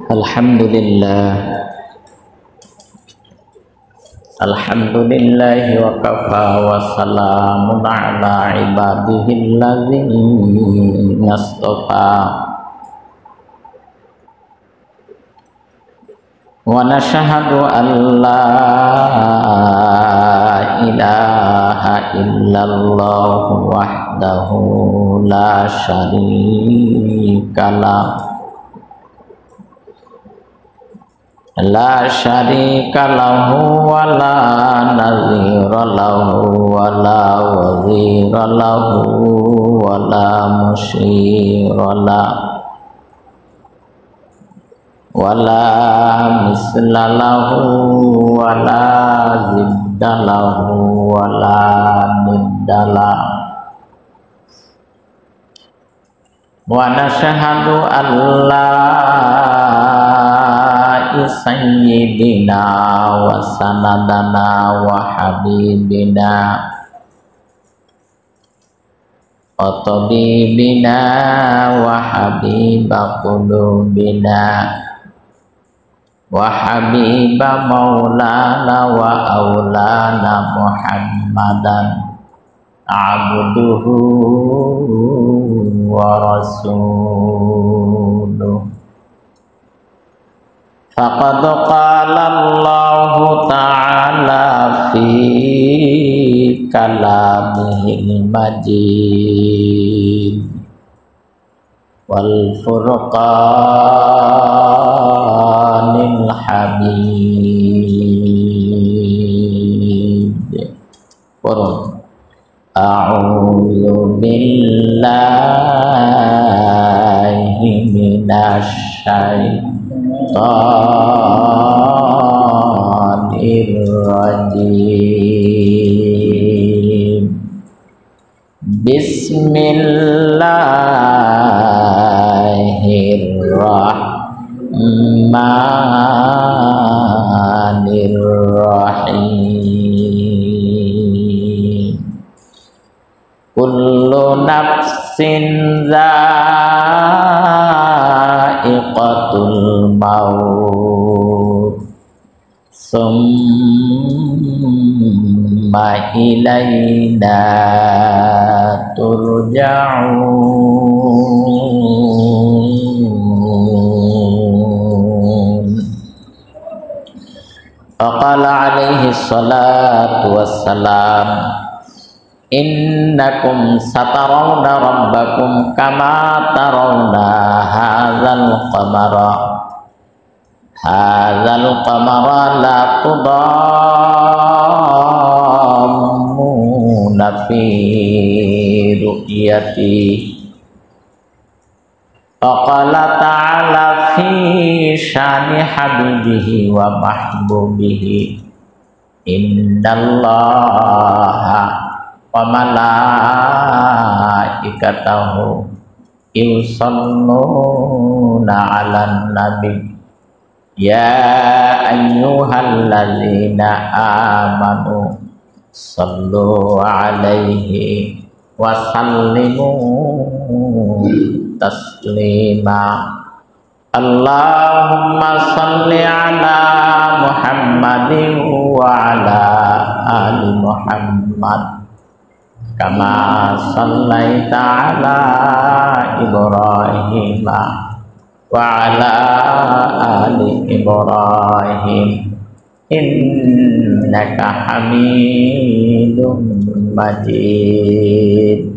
Alhamdulillahi wa kafa wa salamun ala ibadihilladzina istafa wa nashhadu an la ilaha illallah wahdahu la syarika lahu wa la nazira lahu wa la wazira lahu wa la musyira lahu wa la misla lahu wa la zidda lahu wa la nidda lahu wa nashhadu an la sayyidina wa sanadana wa habibina wa tabibina wa habiba qulubina wa habiba maulana wa aulana Muhammadan abduhu wa rasuluh. Faqad qala Allahu ta'ala fi kalamihil majid wal furqanil hamid. A'udzu billahi minasy syaitanir rajim. Bismillahirrahmanirrahim. Kullu nafsin dha'iqatul maut summa ilaina turja'un. Faqala alaihi salatu wassalam, innakum satarawna rabbakum kama tarawna hadzal qamara la tudammuna fi ru'yati. Faqala ta'ala fi syani habibihi wa mahbubihi, innallaha wa malaikatahu yusalluna 'alan nabi ya ayyuhalladzina amanu sallu 'alaihi wa sallimu taslima. Allahumma salli 'ala Muhammadin wa 'ala ali Muhammad kama sallaita ala Ibrahim wa ala ali Ibrahim innaka Hamidum Majid.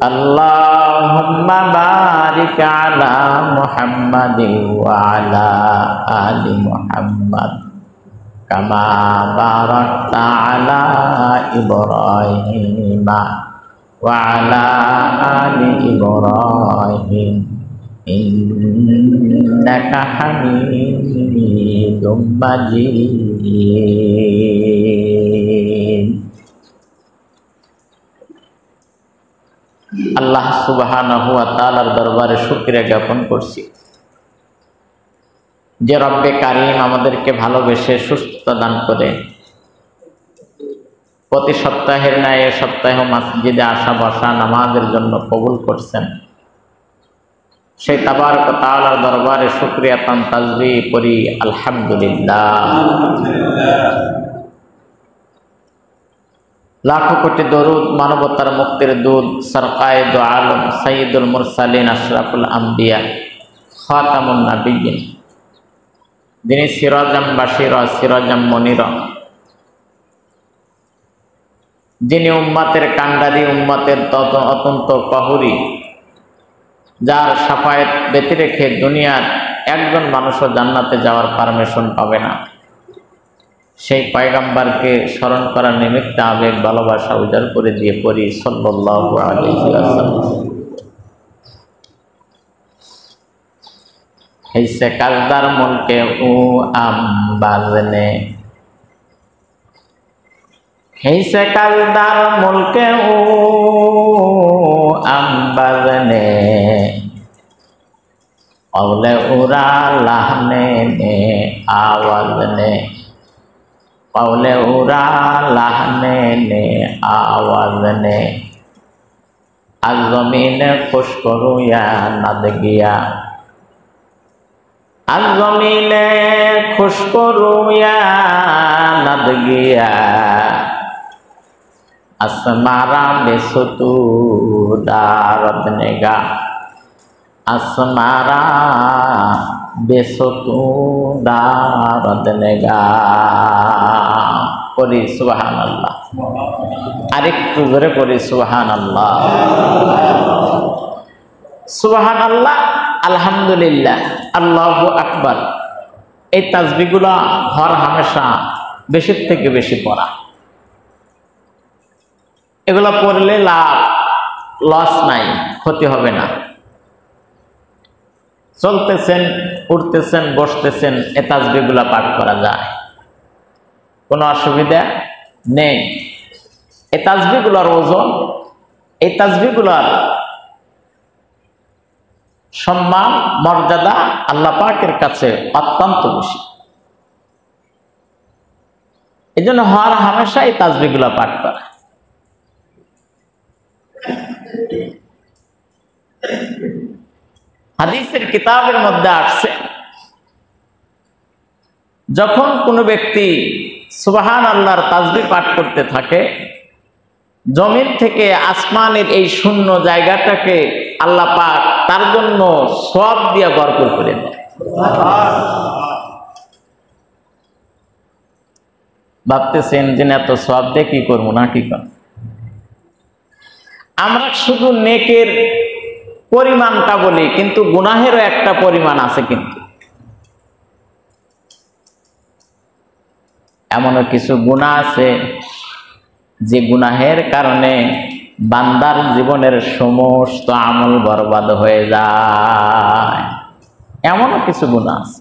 Allahumma barik ala Muhammadin wa ala ali Muhammad kama barakta ala Ibrahim wa ala ali Ibrahim innaka Hamidum Majid. আল্লাহ সুবহানাহু ওয়া তাআলার দরবারে শুকরিয়া জ্ঞাপন করছি যে রব্বে কারীম আমাদেরকে ভালোবেসে সুস্থতা দান করে প্রতি সপ্তাহের ন্যায় এই সপ্তাহে মসজিদে আসা বসা নামাজের জন্য কবুল করছেন। সেই তাবারক ওয়া তাআলার দরবারে শুকরিয়া তান তাসবিহ করি আলহামদুলিল্লাহ। লাখো কোটি দরুদ মানবতার মুক্তির দূত সরকায়ে দো আলম সাইয়্যিদুল মুরসালিন আশরাফুল আম্বিয়া খাতামুন নাবিয়্যিন, যিনি সিরাজাম বাশীরা সিরাজাম মুনীরা, যিনি উম্মতের কান্ডারি, উম্মতের অত্যন্ত প্রহরী, যার শাফায়েত ব্যতি রেখে দুনিয়ার একজন মানুষও জান্নাতে যাওয়ার পারমিশন পাবে না, সেই পয়গম্বরকে স্মরণ করার নিমিত্তে আবেগ ভালোবাসা উজাড় করে দিয়ে পড়ি সাল্লাল্লাহু আলাইহি ওয়াসাল্লাম। ऐसे काजदार मुल्के ऊ आम्बाज ने, ऐसे काजदार मुल्के ऊ आम्बाज ने, औले उरा लहने ने आवाज ने, औले उरा लहने ने आवाज ने, आज जमीन खुश करूँ या नद गया, आज जमीने खुश करूँ या नद गया, असमारा बेसुतू दारद नेगा, असमारा बेसुतू दारद नेगा। पढ़ी सुबहानाल्लाह, आरेकटू जोरे पढ़ी सुबहानाल्लाह, सुबहानाल्लाह, আলহামদুলিল্লাহ, আল্লাহু আকবার। এই তাসবিহগুলো হর হামেশা বেশির থেকে বেশি পড়া। এগুলো পড়লে লাভ লস নাই, ক্ষতি হবে না। চলতেছেন, উঠতেছেন, বসতেছেন, এই তাসবিহগুলো পাঠ করা যায়, কোনো অসুবিধা নেই। এই তাসবিহগুলোর ওজন, এই তাসবিহগুলোর সম্মান মর্যাদা আল্লাহ পাকের কাছে অত্যন্ত বেশি। এই জন্য হর হামেশা এই তাসবিহগুলো পাঠ করা। হাদিসের কিতাবের মধ্যে আসছে, যখন কোনো ব্যক্তি সুবহানাল্লাহর তাসবিহ পাঠ করতে থাকে, জমিন থেকে আসমানের এই শূন্য জায়গাটাকে আল্লাহ পাক তার জন্য সওয়াব দিয়ে ভরপুর করে দেয়। ভাবতেছেন যে এত সওয়াব দিয়ে কি করবো না কি করব। আমরা শুধু নেকের পরিমাণটা বলি, কিন্তু গুনাহেরও একটা পরিমাণ আছে। কিন্তু এমনও কিছু গুনাহ আছে যে গুনাহের কারণে বান্দার জীবনের সমস্ত আমল বরবাদ হয়ে যায়। এমনও কিছু গুনাহ আছে।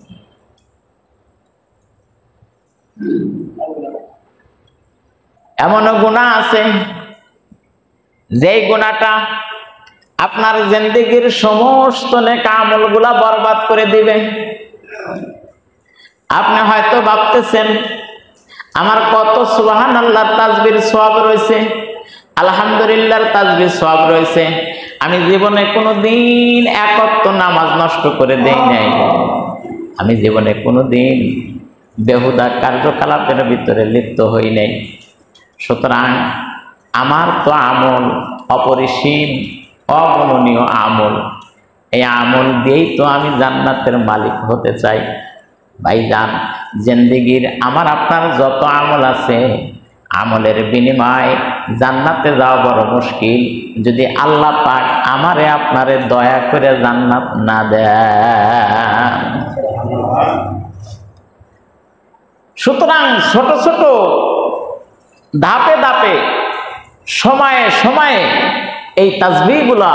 এমনও গুনাহ আছে যেই গুনাহটা আপনার জিন্দেগীর সমস্ত নেক আমলগুলা বরবাদ করে দিবে। আপনি হয়তো ভাবতেছেন আমার কত সুবহানাল্লাহর তাসবিহর সওয়াব রয়েছে, আলহামদুলিল্লাহর তাসবিহর সওয়াব রয়েছে, আমি জীবনে কোনোদিন এক ওয়াক্ত নামাজ নষ্ট করে দেই নাই, আমি জীবনে কোনোদিন বেহুদা কার্যকলাপের ভিতরে লিপ্ত হই নাই, সুতরাং আমার তো আমল অপরিসীম, অগণনীয় আমল, এই আমল দিয়েই তো আমি জান্নাতের মালিক হতে চাই। ভাইজান, জিন্দেগীর আমার আপনার যত আমল আছে, আমলের বিনিময়ে জান্নাতে যাওয়া বড় মুশকিল, যদি আল্লাহ পাক আমারে আপনারে দয়া করে জান্নাত না দেন। সুতরাং ছোট ছোট ধাপে ধাপে সময়ে সময়ে এই তাসবিহগুলা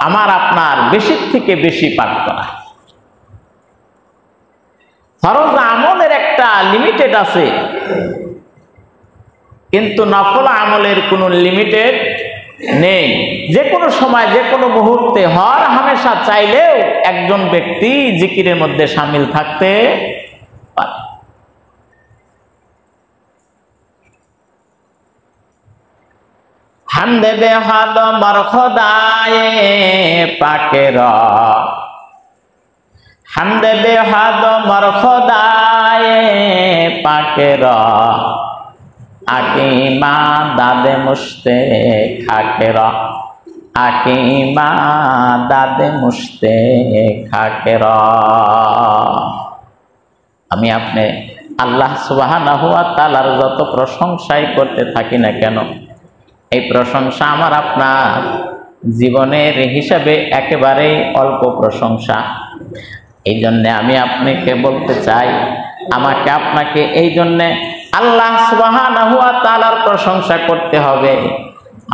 আমার আপনার বেশির থেকে বেশি পাঠ করা। ফরজ আমলের একটা লিমিটেড আছে, কিন্তু নফল আমলের কোনো লিমিটেড নেই। যে কোনো সময় যে কোনো মুহূর্তে হর হামেশা চাইলেও একজন ব্যক্তি জিকিরের মধ্যে শামিল থাকতে পারে। হামদে বেহাদ মর খোদায়ে পাকের হামদে বেহাদ মর খোদায়ে পাকের আকিমা দাদে মুস্তে খাকের আকিমা দাদে মুস্তে খাকের। আমি আপনি আল্লাহ সুবহানাহু ওয়া তাআলার যত প্রশংসাই করতে থাকি না কেন, এই প্রশংসা আমার আপনার জীবনের হিসাবে একেবারেই অল্প প্রশংসা। এই জন্যে আমি আপনাকে বলতে চাই, আমাকে আপনাকে এই জন্যে আল্লাহ সুবহানাহু ওয়া তাআলার প্রশংসা করতে হবে।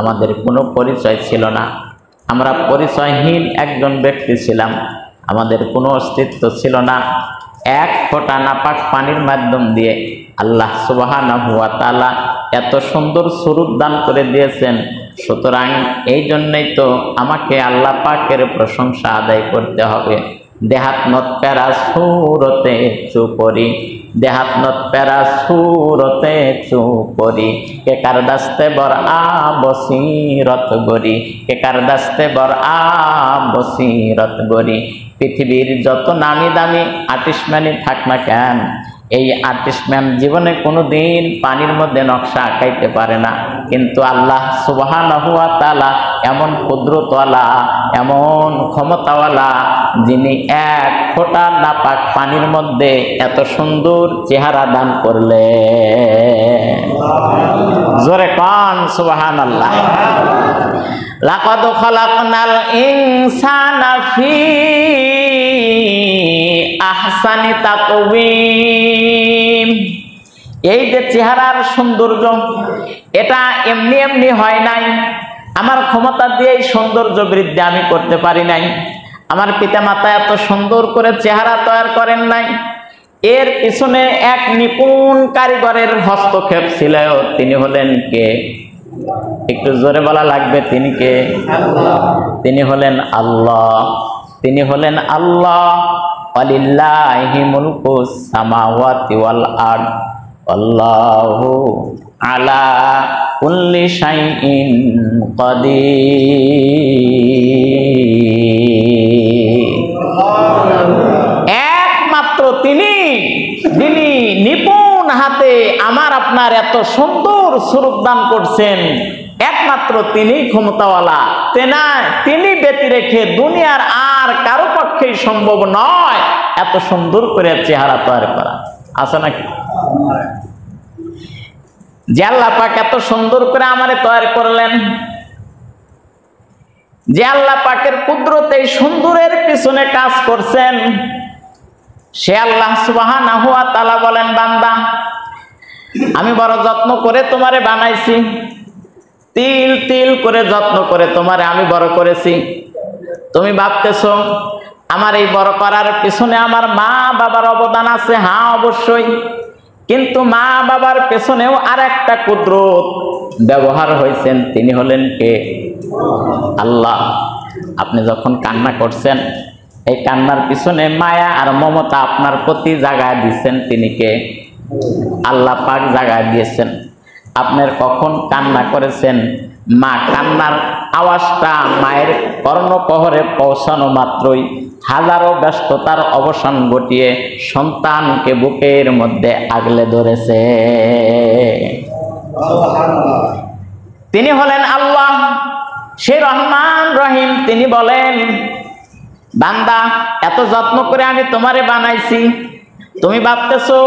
আমাদের কোনো পরিচয় ছিল না, আমরা পরিচয়হীন একজন ব্যক্তি ছিলাম, আমাদের কোনো অস্তিত্ব ছিল না। এক ফোঁটা নাপাক পানির মাধ্যম দিয়ে আল্লাহ সুবহানাহু ওয়া তাআলা এত সুন্দর সুরুত দান করে দিয়েছেন। সুতরাং এই জন্যই তো আমাকে আল্লাহ পাকের প্রশংসা আদায় করতে হবে। দেহাত নত প্যারা সুরতে চুপরি, দেহাত নত প্যারা সুরতে চুপরি, কে কার দাস্তে বর আ বসিরত গরি, কে কার দাস্তে বর আ বসিরত গরি। পৃথিবীর যত নামি দামি আর্টিস্টম্যানই থাক না কেন, এই আর্টিস্টম্যান জীবনে কোনো দিন পানির মধ্যে নকশা আঁকাইতে পারে না। কিন্তু আল্লাহ সুবহানাহু ওয়া তাআলা এমন কুদরতওয়ালা, এমন ক্ষমতাওয়ালা, যিনি এক ফোঁটা নাপাক পানির মধ্যে এত সুন্দর চেহারা দান করলেন। জোরে কান সুবহানাল্লাহ। লাকাদ খালাকনাল ইনসানা ফি আহসানি তাকওয়িম। এই যে চেহারার সৌন্দর্য, এটা এমনি এমনি হয় নাই। আমার ক্ষমতা দিয়ে এই সৌন্দর্য বৃদ্ধি আমি করতে পারি নাই। আমার পিতামাতা এত সুন্দর করে চেহারা তৈরি করেন নাই। এর পিছনে এক নিপুণ কারিগরের হস্তক্ষেপ ছিল। তিনি হলেন কে? একটু জোরে বলা লাগবে, তিনি কে? তিনি হলেন আল্লাহ। তিনি হলেন আল্লাহ। ওয়ালিল্লাহি মুলকুস সামাওয়াতি ওয়াল আরদ, আল্লাহু আলা কুল্লি শাইইন কাদির। একমাত্র তিনি, যিনি নিপুণ হাতে আমার আপনার এত সুন্দর স্বরূপ দান করছেন, একমাত্র তিনি ক্ষমতাওয়ালা। তিনি ব্যতি রেখে দুনিয়ার আর কারো পক্ষেই সম্ভব নয় এত সুন্দর করে চেহারা তৈরি করা। আছে নাকি? যে আল্লাহ পাক এত সুন্দর করে আমারে তৈরি করলেন, যে আল্লাহ পাকের কুদরতে এই সুন্দরের পিছনে কাজ করছেন, সে আল্লাহ সুবহানাহু ওয়া তাআলা বলেন, বান্দা আমি বড় যত্ন করে তোমারে বানাইছি, তিল তিল করে যত্ন করে তোমারে আমি বড় করেছি। তুমি ভাবতেছো আমার এই বড় করার পিছনে আমার মা বাবার অবদান আছে। হ্যাঁ, অবশ্যই। কিন্তু মা বাবার পেছনেও আর একটা কুদরত ব্যবহার হয়েছেন। তিনি হলেন কে? আল্লাহ। আপনি যখন কান্না করছেন, এই কান্নার পিছনে মায়া আর মমতা আপনার প্রতি জায়গায় দিচ্ছেন। তিনি কে? আল্লাহ পাক জায়গায় দিয়েছেন। আপনার কখন কান্না করেছেন, মা কান্নার আওয়াজটা মায়ের কর্ণকহরে পৌঁছানো মাত্রই হাজারো ব্যস্ততার অবসান ঘটিয়ে সন্তানকে বুকের মধ্যে আগলে ধরেছে। তিনি হলেন আল্লাহ, সে রহমান রহিম। তিনি বলেন, বান্দা এত যত্ন করে আমি তোমারে বানাইছি, তুমি ভাবতেছো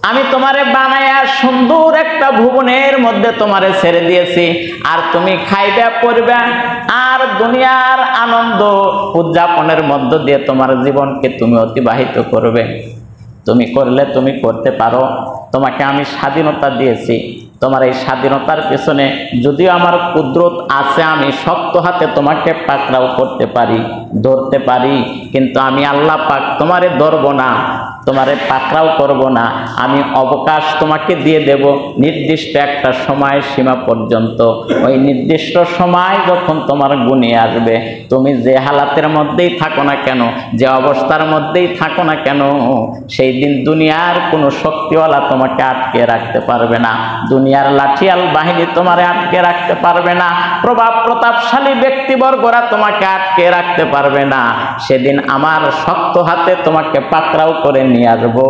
আমি তোমারে বানায়া সুন্দর একটা ভুবনের মধ্যে তোমারে ছেড়ে দিয়েছি, আর তুমি খাইবে পড়বে আর দুনিয়ার আনন্দ উদযাপনের মধ্য দিয়ে তোমার জীবনকে তুমি অতিবাহিত করবে। তুমি করলে তুমি করতে পারো। তোমাকে আমি স্বাধীনতা দিয়েছি। তোমার এই স্বাধীনতার পেছনে যদিও আমার কুদরত আছে, আমি শক্ত হাতে তোমাকে পাকড়াও করতে পারি, ধরতে পারি, কিন্তু আমি আল্লাহ পাক তোমারে ধরবো না। তোমারে পাকড়াও করব না, আমি অবকাশ তোমাকে দিয়ে দেব নির্দিষ্ট একটা সময় সীমা পর্যন্ত। ওই নির্দিষ্ট সময় যখন তোমার গুণে আসবে, তুমি যে হালাতের মধ্যেই থাকো না কেন, যে অবস্থার মধ্যেই থাকো না কেন, সেই দিন দুনিয়ার কোনো শক্তিওয়ালা তোমাকে আটকে রাখতে পারবে না, দুনিয়ার লাঠিয়াল বাহিনী তোমারে আটকে রাখতে পারবে না, প্রভাব প্রতাপশালী ব্যক্তিবর্গরা তোমাকে আটকে রাখতে পারবে না। সেদিন আমার শক্ত হাতে তোমাকে পাকড়াও করে নিয়ে আসবো,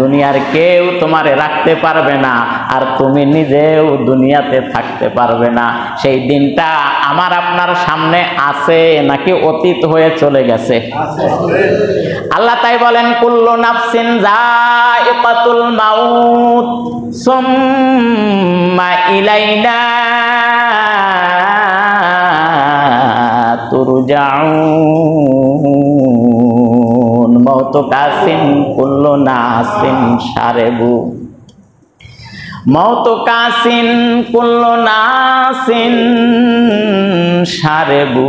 দুনিয়ার কেউ তোমারে রাখতে পারবে না, আর তুমি নিজেও দুনিয়াতে থাকতে পারবে না। সেই দিনটা আমার আপনার সামনে আছে নাকি অতীত হয়ে চলে গেছে? আল্লাহ তাই বলেন, কুল্লু নাফসিন যায়িকাতুল মাউত সুম্মা ইলাইনা তুরজাউন। মওত কাসিন কুল্লু নাসিন শারেবু, মওত কাসিন কুল্লু নাসিন শারেবু,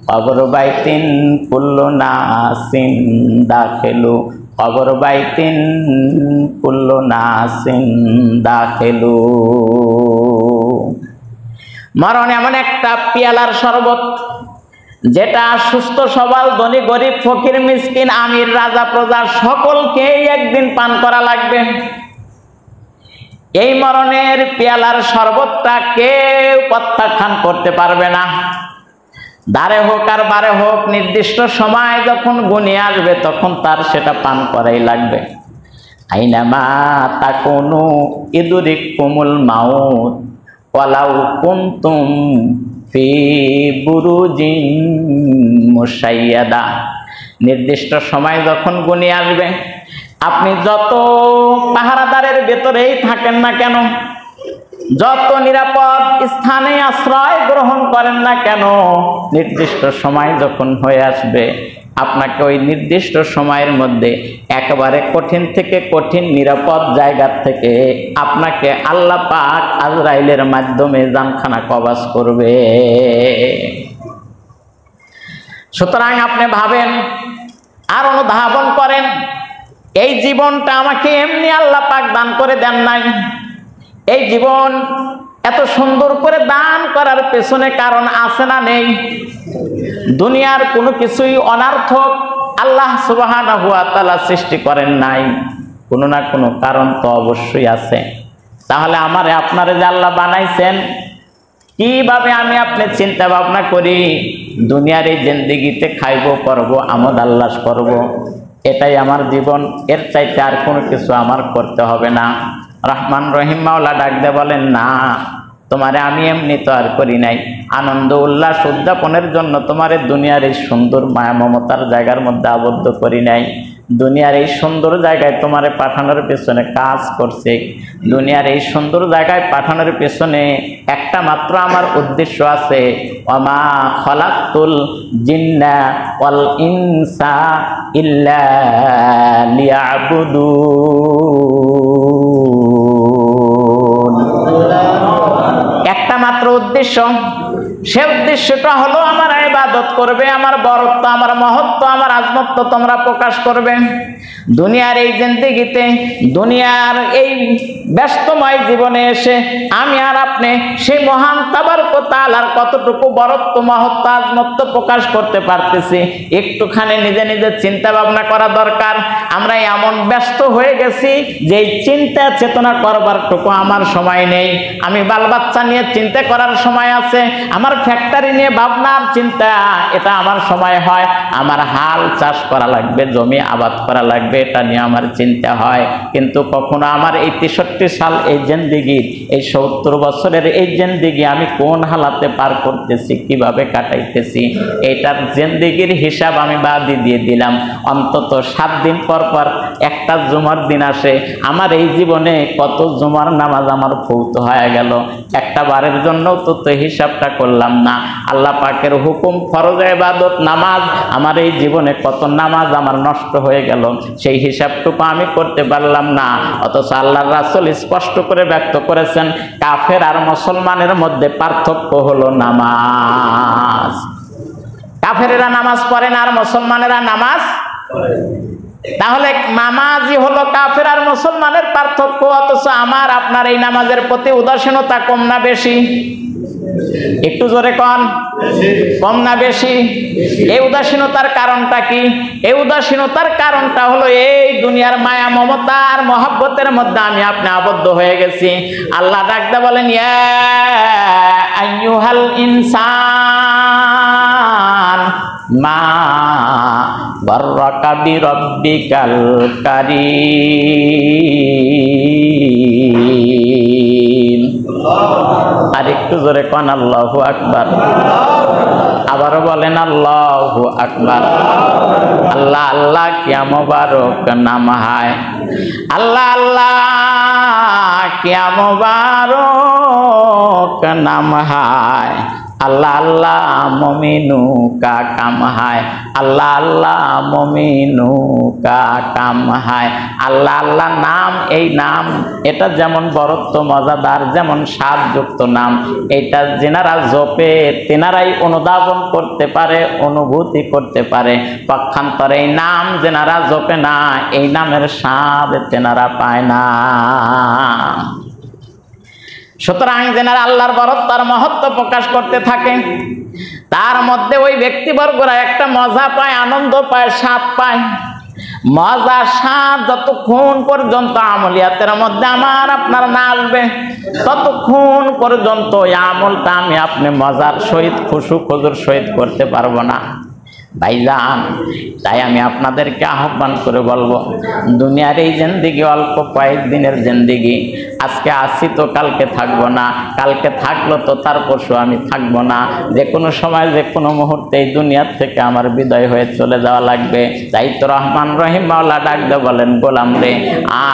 কবর বাইতিন কুল্লু নাসিন দাখিলু, কবর বাইতিন কুল্লু নাসিন দাখিলু। মরণ এমন একটা পিয়ালার শরবত, যেটা সুস্থ সবল ধনী গরিব ফকির মিসকিন আমির রাজা প্রজা সকলকেই একদিন পান করা লাগবে। এই মরণের পেয়ালার শরবতটা কেউ প্রত্যাখ্যান করতে পারবে না। দারে হোক আর বারে হোক, নির্দিষ্ট সময় যখন গুনিয়ে আসবে তখন তার সেটা পান করাই লাগবে। আইনামা তাকুনু ইদরিকুমুল মাউত ওয়ালাউ কুনতুম ফি বুরুজিন মুশাইয়াদা। নির্দিষ্ট সময় যখন গুনিয়ে আসবে, আপনি যত পাহারাদারের ভেতরেই থাকেন না কেন, যত নিরাপদ স্থানে আশ্রয় গ্রহণ করেন না কেন, নির্দিষ্ট সময় যখন হয়ে আসবে, আপনাকে ওই নির্দিষ্ট সময়ের মধ্যে একেবারে কঠিন থেকে কঠিন নিরাপদ জায়গা থেকে আপনাকে আল্লাহ পাক আজরাইলের মাধ্যমে জানখানা কবজ করবে। সুতরাং আপনি ভাবেন আর অনুধাবন করেন, এই জীবনটা আমাকে এমনি আল্লাহ পাক দান করে দেন নাই। এই জীবন এত সুন্দর করে দান করার পেছনে কারণ আছে না নেই? দুনিয়ার কোনো কিছুই অনার্থক আল্লাহ সুবহানাহু ওয়া তাআলা সৃষ্টি করেন নাই, কোনো না কোনো কারণ তো অবশ্যই আছে। তাহলে আমারে আপনারে যে আল্লাহ বানাইছেন, কিভাবে আমি আপনি চিন্তা ভাবনা করি দুনিয়ার এই জিন্দেগিতে খাইবো পরবো আমোদ আল্লাস করব, এটাই আমার জীবন, এর চাইতে আর কোনো কিছু আমার করতে হবে না। রহমান রহিম মাওলা ডাক দিয়ে বলেন, না, তোমারে আমি এমনি তো আর করি নাই, আনন্দ উল্লাস উদ্যাপনের জন্য তোমারে দুনিয়ার এই সুন্দর মায়া মমতার জায়গার মধ্যে আবদ্ধ করি নাই। দুনিয়ার এই সুন্দর জায়গায় তোমারে পাঠানোর পেছনে কাজ করছে। দুনিয়ার এই সুন্দর জায়গায় পাঠানোর পেছনে একটা মাত্র আমার উদ্দেশ্য আছে, ওয়ামা খালাকতুল জিন্না ওয়াল ইনসা ইল্লা লিয়াবুদুন। একটা মাত্র উদ্দেশ্য, সে উদ্দেশ্যটা হলো আমার ইবাদত করবে, আমার বরত্ব, আমার মহত্ব, আমার আজমত্ব তোমরা প্রকাশ করবে। দুনিয়ার এই জিন্দেগিতে, দুনিয়ার এই ব্যস্তময় জীবনে এসে আমি আর আপনি সেই মহান তাবারক ওয়া তাআলার কতটুকু বরত্ব, মহত্ব, আজমত্ব প্রকাশ করতে পারতেছি, একটুখানি নিজে নিজে চিন্তা ভাবনা করা দরকার। আমরা এমন ব্যস্ত হয়ে গেছি যে চিন্তা চেতনা করবার টুকু আমার সময় নেই। আমি বাল বাচ্চা নিয়ে চিন্তা করার সময় আছে, আমার ফ্যাক্টরি নিয়ে ভাবনার চিন্তা, এটা আমার সময় হয়। আমার হাল চাষ করা লাগবে, জমি আবাদ করা লাগবে, এটা নিয়ে আমার চিন্তা হয়। কিন্তু কখনো আমার এই 63 সাল এই জিন্দেগির, এই 70 বছরের এই জিন্দেগি আমি কোন হালাতে পার করতেছি, কিভাবে কাটাইতেছি, এটার জিন্দেগির হিসাব আমি বাদই দিয়ে দিলাম। অন্তত 7 দিন পর পর একটা জুমার দিন আসে, আমার এই জীবনে কত জুমার নামাজ আমার ফৌত হয়ে গেল, একটা বারের জন্যও তো হিসাবটা করলাম না। আল্লাহ পাকের হুকুম, ফরজ ইবাদত নামাজ, আমার এই জীবনে কত নামাজ আমার নষ্ট হয়ে গেল, সেই হিসাবটুকু আমি করতে পারলাম না। অথচ আল্লাহর রাসূল স্পষ্ট করে ব্যক্ত করেছেন, কাফের আর মুসলমানের মধ্যে পার্থক্য হলো নামাজ। কাফেরেরা নামাজ পড়ে না আর মুসলমানেরা নামাজ তাহলে নামাজি হলো কাফের আর মুসলমানের পার্থক্য, অথচ আমার আপনার এই নামাজের প্রতি উদাসীনতা কম না বেশি? একটু জোরে কন, কম না বেশি? এই উদাসীনতার কারণটা কি? এই উদাসীনতার কারণটা হলো এই দুনিয়ার মায়া মমতার মহব্বতের মধ্যে আমি আপনি আবদ্ধ হয়ে গেছি। আল্লাহ ডাকতে বলেন, ইয়া আইয়ুহাল ইনসান মা গর্রাকা বিরব্বিকাল কারীম। আর একটু জোরে কোন আল্লাহু আকবার। আবারও বলেন আল্লাহু আকবার। আল্লাহ আল্লাহ কিয়া মুবারক নাম হায়, আল্লাহ আল্লাহ কিয়া মুবারক নাম হায়, আল্লাহ আল্লাহ মমিনু কা কাম হায়, আল্লাহ আল্লাহ মমিনু কা কাম হায়। আল্লাহ আল্লাহ নাম, এই নাম এটা যেমন বড়ত্ব মজাদার, যেমন স্বাদযুক্ত নাম, এটা যেনারা জপে তেনারাই অনুধাবন করতে পারে, অনুভূতি করতে পারে। পক্ষান্তরে এই নাম যেনারা জপে না, এই নামের স্বাদ তেনারা পায় না। সুতরাং যেনারা আল্লাহর বরত্ব আর মহত্ব প্রকাশ করতে থাকে, তার মধ্যে ওই ব্যক্তিবর্গরা একটা মজা পায়, আনন্দ পায়, স্বাদ পায়। মজা স্বাদ যতক্ষণ পর্যন্ত আমলিয়াতের মধ্যে আমার আপনার না আসবে, ততক্ষণ পর্যন্ত এই আমলটা আমি আপনি মজার সহিত খুশু খুজুর সহিত করতে পারবো না। ভাইজান, তাই আমি আপনাদেরকে আহ্বান করে বলবো, দুনিয়ার এই জিন্দেগি অল্প কয়েকদিনের জিন্দেগি। আজকে আসি তো কালকে থাকবো না, কালকে থাকলো তো তার পরশু আমি থাকবো না। যে কোনো সময় যে কোনো মুহূর্তে এই দুনিয়ার থেকে আমার বিদায় হয়ে চলে যাওয়া লাগবে। তাই তো রহমান রহিম মাওলা ডাক দিয়ে বলেন, গোলাম রে,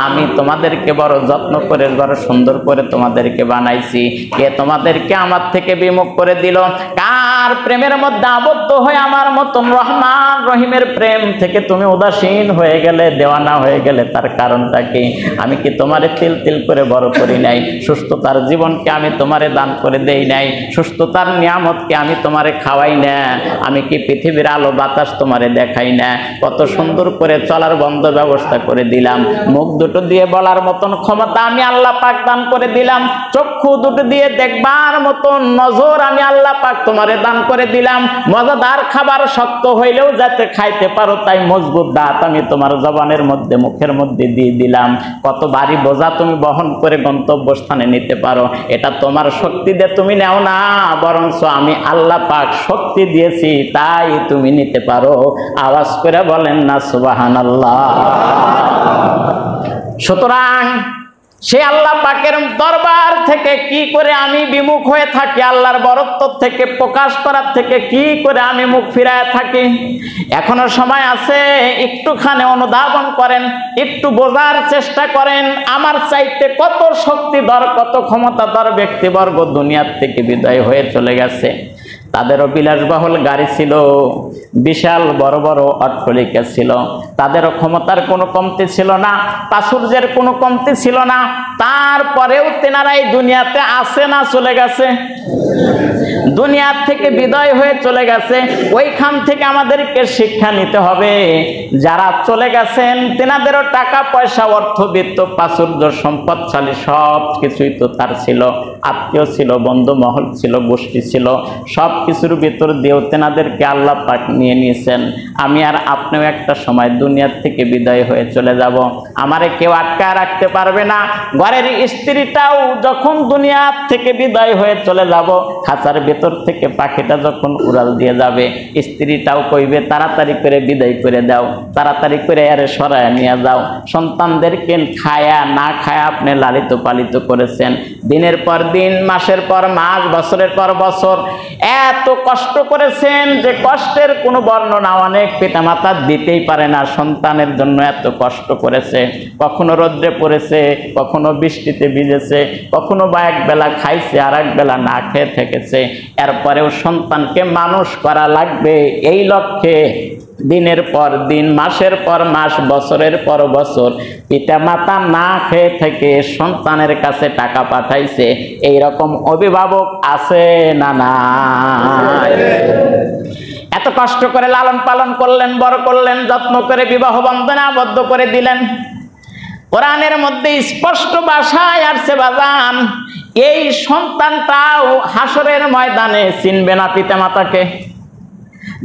আমি তোমাদেরকে বড় যত্ন করে বড় সুন্দর করে তোমাদেরকে বানাইছি। কে তোমাদেরকে আমার থেকে বিমুখ করে দিল? কার প্রেমের মধ্যে আবদ্ধ হয়ে আমার মতন রহমান রহিমের প্রেম থেকে তুমি উদাসীন হয়ে গেলে, দেওয়ানা হয়ে গেলে? তার কারণটা কি? আমি কি তোমারে তিল তিল করে বড় করি নাই? সুস্থতার জীবনকে আমি তোমারে দান করে দেই নাই? সুস্থতার নিয়ামতকে আমি তোমারে খাওয়াই না? আমি কি পৃথিবীর আলো বাতাস তোমারে দেখাই না? কত সুন্দর করে চলার বন্ধ ব্যবস্থা করে দিলাম। মুখ দুটো দিয়ে বলার মতন ক্ষমতা আমি আল্লাহ পাক দান করে দিলাম। চক্ষু দুটো দিয়ে দেখবার মতন নজর আমি আল্লাহ পাক তোমারে দান করে দিলাম। মজাদার খাবার শক্ত হইলেও যাতে খাইতে পারো, তাই মজবুত দাঁত আমি তোমার জবানের মধ্যে, মুখের মধ্যে দিয়ে দিলাম। কত ভারী বোঝা তুমি বহন করে গন্তব্যস্থানে নিতে পারো, এটা তোমার শক্তি দিয়ে তুমি নেও না, বরঞ্চ আমি আল্লাহ পাক শক্তি দিয়েছি তাই তুমি নিতে পারো। আওয়াজ করে বলেন না সুবহানাল্লাহ। সুতরাং সে আল্লাহ পাকের দরবার থেকে কি করে আমি বিমুখ হয়ে থাকি, আল্লাহর বরত্ব থেকে প্রকাশ করার থেকে কি করে আমি মুখ ফিরায় থাকি? এখনো সময় আছে, একটুখানি অনুধাবন করেন, একটু বোঝার চেষ্টা করেন। আমার চাইতে কত শক্তিধর, কত ক্ষমতাধর ব্যক্তিবর্গ দুনিয়ার থেকে বিদায় হয়ে চলে গেছে। তাদেরও বিলাসবহুল গাড়ি ছিল, বিশাল বড় বড় অট্টালিকা ছিল, তাদেরও ক্ষমতার কোনো কমতি ছিল না, প্রাচুর্যের কোনো কমতি ছিল না। তারপরেও তেনারা এই দুনিয়াতে আসে না চলে গেছে? দুনিয়ার থেকে বিদায় হয়ে চলে গেছে। ওইখান থেকে আমাদেরকে শিক্ষা নিতে হবে, যারা চলে গেছেন তেনাদেরও টাকা পয়সা, অর্থবিত্ত, প্রাচুর্য, সম্পদশালী সব কিছুই তো তার ছিল। আত্মীয় ছিল, বন্ধু মহল ছিল, গোষ্ঠী ছিল, সব কিছুর ভিতর দিয়েও তেনাদেরকে আল্লাহ পাক নিয়ে নিয়েছেন। আমি আর আপনিও একটা সময় দুনিয়ার থেকে বিদায় হয়ে চলে যাব। আমারে কেউ আটকায় রাখতে পারবে না। ঘরের স্ত্রীটাও যখন দুনিয়ার থেকে বিদায় হয়ে চলে যাব, খাঁচার ভেতর থেকে পাখিটা যখন উড়াল দিয়ে যাবে, স্ত্রীটাও কইবে তাড়াতাড়ি করে বিদায় করে দাও, তাড়াতাড়ি করে আরে সরায় নিয়ে যাও। সন্তানদেরকে খায়া না খায়া আপনি লালিত পালিত করেছেন, দিনের পর দিন, মাসের পর মাস, বছরের পর বছর এত কষ্ট করেছেন যে কষ্টের কোনো বর্ণনা অনেক পিতামাতা দিতেই পারে না। সন্তানের জন্য এত কষ্ট করেছে, কখনো রোদ্রে পড়েছে, কখনো বৃষ্টিতে ভিজেছে, কখনো বা এক বেলা খাইছে আর এক বেলা না খেয়ে থেকেছে। এরপরেও সন্তানকে মানুষ করা লাগবে এই লক্ষ্যে দিনের পর দিন, মাসের পর মাস, বছরের পর বছর পিতামাতা না খেয়ে থেকে সন্তানের কাছে টাকা পাঠাইছে। এই রকম অভিভাবক আছে না না? এত কষ্ট করে লালন পালন করলেন, বড় করলেন, যত্ন করে বিবাহ বন্ধনে আবদ্ধ করে দিলেন। কোরআনের মধ্যে স্পষ্ট ভাষায় আসছে বাজান, এই সন্তানটাও হাসরের ময়দানে চিনবে না পিতামাতাকে।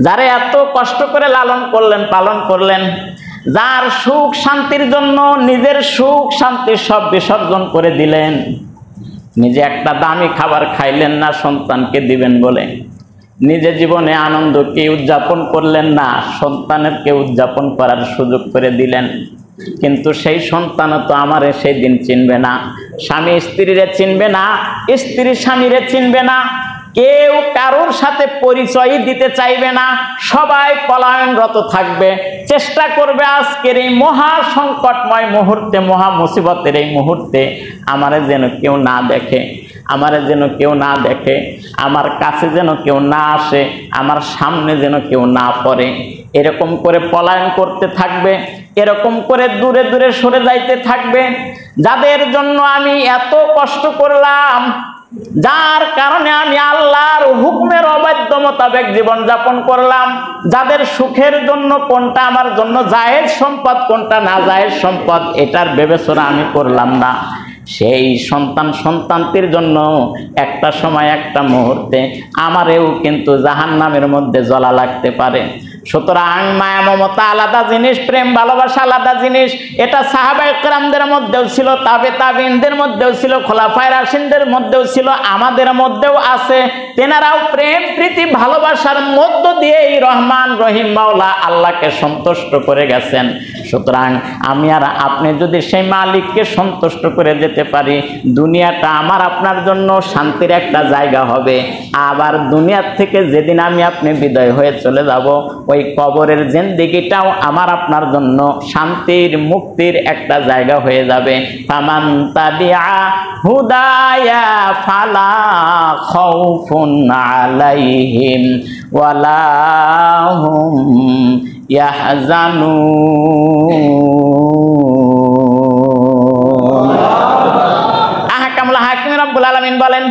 যারা এত কষ্ট করে লালন করলেন, পালন করলেন, যার সুখ শান্তির জন্য নিজের সুখ শান্তি সব বিসর্জন করে দিলেন, নিজে একটা দামি খাবার খাইলেন না সন্তানকে দিবেন বলে, নিজে জীবনে আনন্দকে উদযাপন করলেন না, সন্তানেরকে উদযাপন করার সুযোগ করে দিলেন। কিন্তু সেই সন্তানও তো আমারে সেই দিন চিনবে না, স্বামী স্ত্রীরে চিনবে না, স্ত্রী স্বামীরে চিনবে না, কেউ কারোর সাথে পরিচয় দিতে চাইবে না, সবাই পলায়নরত থাকবে, চেষ্টা করবে আজকের এই মহা সংকটময় মুহূর্তে, মহা মুসিবতের এই মুহূর্তে আমারে যেন কেউ না দেখে, আমারে যেন কেউ না দেখে, আমার কাছে যেন কেউ না আসে, আমার সামনে যেন কেউ না পড়ে। এরকম করে পলায়ন করতে থাকবে, এরকম করে দূরে দূরে সরে যাইতে থাকবে। যাদের জন্য আমি এত কষ্ট করলাম, যার কারণে আমি আল্লাহর হুকুমের অবাধ্য মোতাবেক জীবন যাপন করলাম, যাদের সুখের জন্য কোনটা আমার জন্য জায়েজ সম্পদ, কোনটা না জায়েজ সম্পদ, এটার বিবেচনা আমি করলাম না, সেই সন্তান সন্তানটির জন্য একটা সময় একটা মুহূর্তে আমারেও কিন্তু জাহান্নামের মধ্যে জ্বলা লাগতে পারে। সুতরাং মায়া মমতা আলাদা জিনিস, প্রেম ভালোবাসা আলাদা জিনিস। এটা সাহাবায়ে কেরামদের মধ্যেও ছিল, তাবে তাবিনদের মধ্যেও ছিল, খোলাফায়ে রাশিদদের মধ্যেও ছিল, আমাদের মধ্যেও আছে। তেনারাও প্রেম প্রীতি ভালোবাসার মধ্য দিয়ে এই রহমান রহিম মাওলা আল্লাহকে সন্তুষ্ট করে গেছেন। সুতরাং আমি আর আপনি যদি সেই মালিককে সন্তুষ্ট করে যেতে পারি, দুনিয়াটা আমার আপনার জন্য শান্তির একটা জায়গা হবে। আবার দুনিয়ার থেকে যেদিন আমি আপনি বিদায় হয়ে চলে যাব, ওই কবরের জিন্দেগিটাও আমার আপনার জন্য শান্তির মুক্তির একটা জায়গা হয়ে যাবে। ফামান তাবিআ হুদায়া ফালা খাউফুন আলাইহিম ওয়ালা হুম ইয়াহজানুন। আহকামুল হাকিম রব্বুল আলামিন বলেন,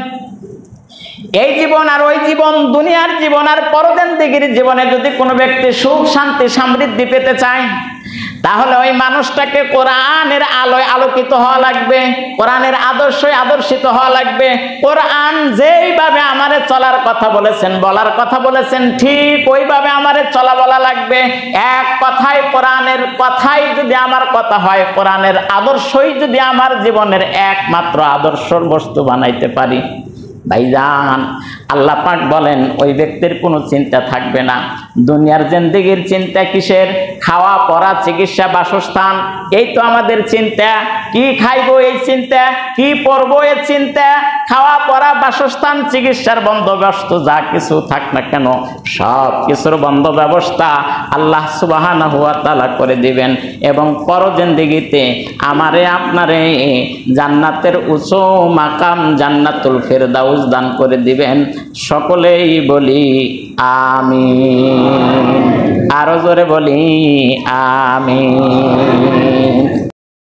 এই জীবন আর ওই জীবন, দুনিয়ার জীবন আর পরজিন্দেগির জীবনে যদি কোনো ব্যক্তি সুখ শান্তি সমৃদ্ধি পেতে চায়, তাহলে ওই মানুষটাকে কোরআনের আলোয় আলোকিত হওয়া লাগবে, কোরআনের আদর্শে আদর্শিত হওয়া লাগবে। কোরআন যেইভাবে আমারে চলার কথা বলেছেন, বলার কথা বলেছেন, ঠিক ওইভাবে আমারে চলা বলা লাগবে। এক কথায় কোরআনের কথাই যদি আমার কথা হয়, কোরআনের আদর্শই যদি আমার জীবনের একমাত্র আদর্শর বস্তু বানাইতে পারি, ভাইজান আল্লাহ পাক বলেন ওই ব্যক্তির কোনো চিন্তা থাকবে না। দুনিয়ার জিন্দেগির চিন্তা কিসের? খাওয়া পড়া চিকিৎসা বাসস্থান, এই তো আমাদের চিন্তা। কি খাইবো এই চিন্তা, কি পরবো এই চিন্তা, খাওয়া পড়া বাসস্থান চিকিৎসার বন্দোবস্ত যা কিছু থাক না কেন, সব কিছুর বন্দোবস্তা আল্লাহ সুবহানাহু ওয়া তাআলা করে দিবেন। এবং পরজিন্দেগিতে আমারে আপনারে জান্নাতের উঁচু মাকাম জান্নাতুল ফেরদাউস দান করে দিবেন। সকলেই বলি আমিন, আরো জোরে বলি আমিন।